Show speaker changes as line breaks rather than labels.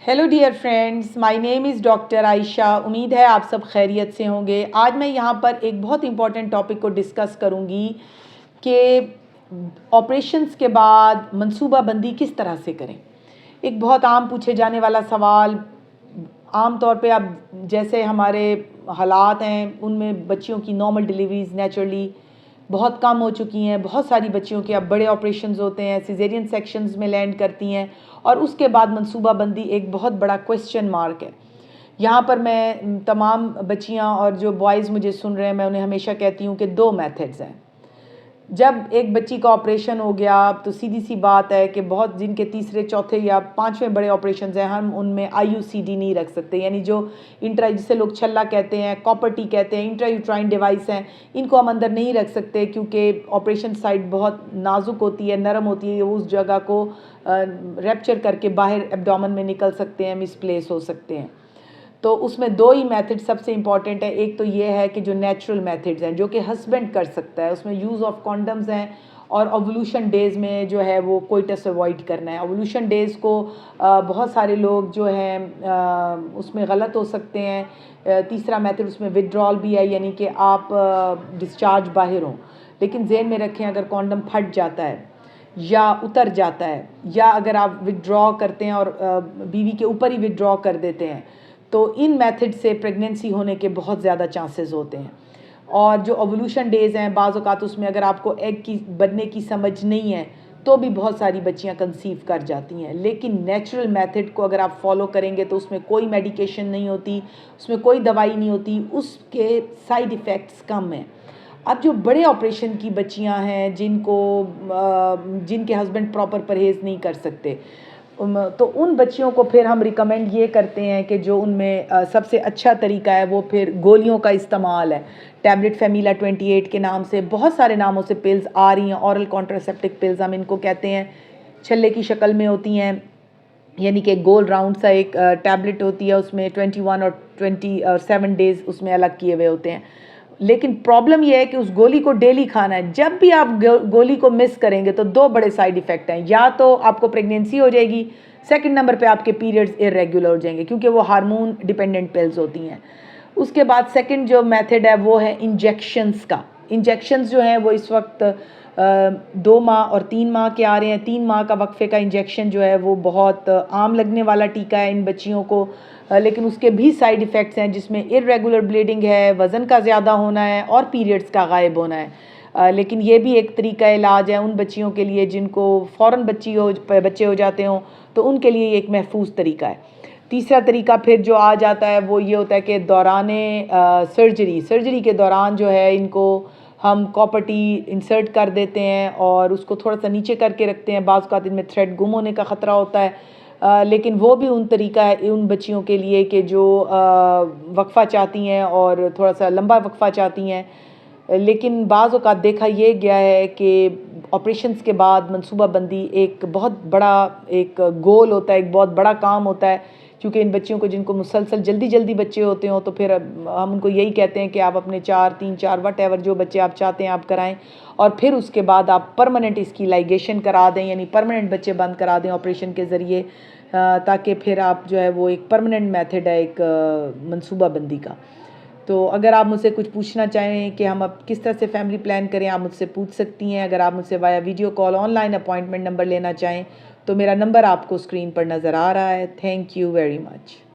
Hello dear friends, my name is doctor Ayesha. उम्मीद है आप सब खैरियत से होंगे। आज मैं यहाँ पर एक बहुत इम्पॉर्टेंट टॉपिक को डिस्कस करूँगी कि ऑपरेशंस के बाद मंसूबा बंदी किस तरह से करें। एक बहुत आम पूछे जाने वाला सवाल। आम तौर पे अब जैसे हमारे हालात हैं उनमें बच्चियों की नॉर्मल डिलीवरीज नेचुरली बहुत कम हो चुकी हैं। बहुत सारी बच्चियों के अब बड़े ऑपरेशंस होते हैं, सिजेरियन सेक्शंस में लैंड करती हैं और उसके बाद मंसूबा बंदी एक बहुत बड़ा क्वेश्चन मार्क है। यहाँ पर मैं तमाम बच्चियाँ और जो बॉयज़ मुझे सुन रहे हैं, मैं उन्हें हमेशा कहती हूँ कि दो मेथड्स हैं। जब एक बच्ची का ऑपरेशन हो गया तो सीधी सी बात है कि बहुत जिनके तीसरे चौथे या पांचवें बड़े ऑपरेशन हैं, हम उनमें IUCD नहीं रख सकते, यानी जो जिसे लोग छल्ला कहते हैं, कॉपर टी कहते हैं, इंट्रायूट्राइन डिवाइस हैं, इनको हम अंदर नहीं रख सकते क्योंकि ऑपरेशन साइट बहुत नाजुक होती है, नरम होती है। उस जगह को रैप्चर करके बाहर एब्डोमेन में निकल सकते हैं, मिसप्लेस हो सकते हैं। तो उसमें दो ही मेथड सबसे इम्पॉर्टेंट है। एक तो ये है कि जो नेचुरल मेथड्स हैं जो कि हस्बैंड कर सकता है, उसमें यूज़ ऑफ कॉन्डम्स हैं और ओवुलेशन डेज़ में जो है वो कोइटस अवॉइड करना है। ओवुलेशन डेज़ को बहुत सारे लोग जो हैं उसमें गलत हो सकते हैं। तीसरा मेथड उसमें विड्रॉल भी है, यानी कि आप डिस्चार्ज बाहर हों, लेकिन ज़हन में रखें अगर कॉन्डम फट जाता है या उतर जाता है या अगर आप विड्रॉ करते हैं और बीवी के ऊपर ही विड्रॉ कर देते हैं तो इन मेथड से प्रेगनेंसी होने के बहुत ज़्यादा चांसेस होते हैं। और जो ओवुलेशन डेज़ हैं, बाज़ औक़ात उसमें अगर आपको एग की बनने की समझ नहीं है तो भी बहुत सारी बच्चियां कंसीव कर जाती हैं। लेकिन नेचुरल मेथड को अगर आप फॉलो करेंगे तो उसमें कोई मेडिकेशन नहीं होती, उसमें कोई दवाई नहीं होती, उसके साइड इफ़ेक्ट्स कम हैं। अब जो बड़े ऑपरेशन की बच्चियां हैं जिनके हस्बैंड प्रॉपर परहेज़ नहीं कर सकते, तो उन बच्चियों को फिर हम रिकमेंड ये करते हैं कि जो उनमें सबसे अच्छा तरीका है वो फिर गोलियों का इस्तेमाल है। टैबलेट फेमिला 28 के नाम से बहुत सारे नामों से पिल्स आ रही हैं, ऑरल कॉन्ट्रासेप्टिव पिल्स हम इनको कहते हैं। छल्ले की शक्ल में होती हैं, यानी कि गोल राउंड सा एक टैबलेट होती है, उसमें 21 और 7 डेज़ उसमें अलग किए हुए होते हैं। लेकिन प्रॉब्लम यह है कि उस गोली को डेली खाना है। जब भी आप गोली को मिस करेंगे तो दो बड़े साइड इफ़ेक्ट हैं। या तो आपको प्रेगनेंसी हो जाएगी, सेकंड नंबर पे आपके पीरियड्स इरेगुलर हो जाएंगे क्योंकि वो हार्मोन डिपेंडेंट पिल्स होती हैं। उसके बाद सेकंड जो मेथड है वो है इंजेक्शंस का। इंजेक्शंस जो हैं वो इस वक्त 2 माह और 3 माह के आ रहे हैं। 3 माह का वक्फे का इंजेक्शन जो है वो बहुत आम लगने वाला टीका है इन बच्चियों को, लेकिन उसके भी साइड इफ़ेक्ट्स हैं जिसमें इरेगुलर ब्लीडिंग है, वज़न का ज़्यादा होना है और पीरियड्स का गायब होना है। लेकिन ये भी एक तरीका इलाज है उन बच्चियों के लिए जिनको फ़ौरन बच्चे हो जाते हों, तो उनके लिए एक महफूज तरीका है। तीसरा तरीका फिर जो आ जाता है वो ये होता है कि दौराने सर्जरी के दौरान जो है इनको हम कॉपर टी इंसर्ट कर देते हैं और उसको थोड़ा सा नीचे करके रखते हैं। बाज़ औक़ात इनमें थ्रेड गुम होने का ख़तरा होता है, लेकिन वो भी उन तरीका है उन बच्चियों के लिए कि जो वक्फ़ा चाहती हैं और थोड़ा सा लंबा वक्फ़ा चाहती हैं। लेकिन बाज़ औक़ात देखा ये गया है कि ऑपरेशंस के बाद मंसूबा बंदी एक बहुत बड़ा एक गोल होता है, एक बहुत बड़ा काम होता है, क्योंकि इन बच्चियों को जिनको मुसलसल जल्दी जल्दी बच्चे होते हो तो फिर हम उनको यही कहते हैं कि आप अपने 4, 3, 4 वटेवर जो बच्चे आप चाहते हैं आप कराएं और फिर उसके बाद आप परमानेंट इसकी लाइगेशन करा दें, यानी परमानेंट बच्चे बंद करा दें ऑपरेशन के ज़रिए, ताकि फिर आप जो है वो एक परमानेंट मेथड है एक मंसूबा बंदी का। तो अगर आप मुझसे कुछ पूछना चाहें कि हम अब किस तरह से फैमिली प्लान करें, आप मुझसे पूछ सकती हैं। अगर आप मुझसे via video call online appointment number लेना चाहें तो मेरा नंबर आपको स्क्रीन पर नज़र आ रहा है। Thank you very much.